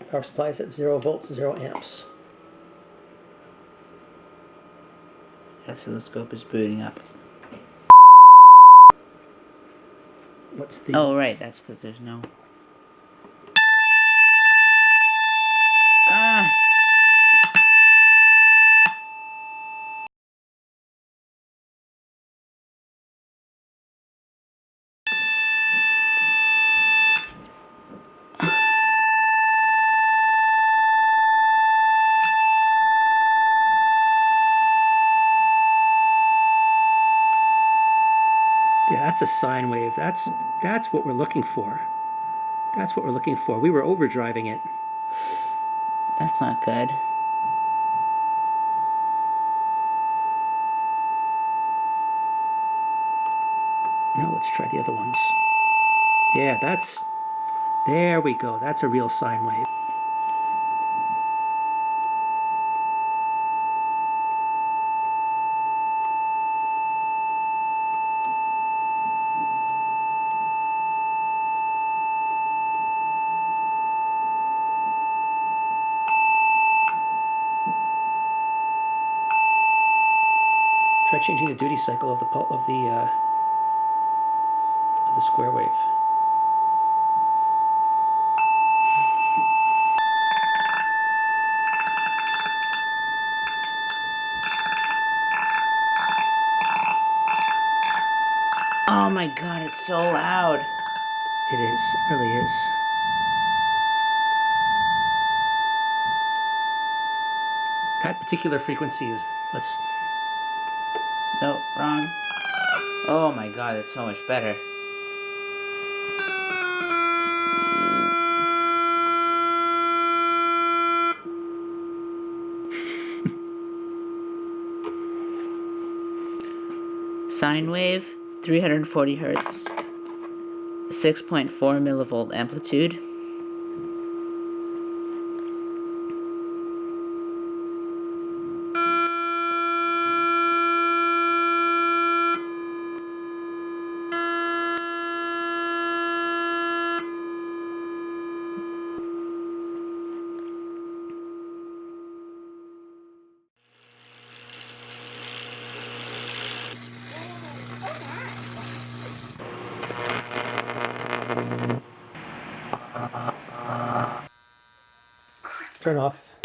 Power supply is at 0 volts, 0 amps. Oscilloscope is booting up. What's the... Oh, right, that's because there's no... Yeah, that's a sine wave. That's what we're looking for. That's what we're looking for. We were overdriving it. That's not good. Now let's try the other ones. Yeah, that's... There we go. That's a real sine wave. Try changing the duty cycle of the square wave. Oh my god, it's so loud. It is. It really is. That particular frequency is... Let's... No, wrong. Oh my god, it's so much better. Sine wave, 340 hertz, 6.4 millivolt amplitude. Turn off.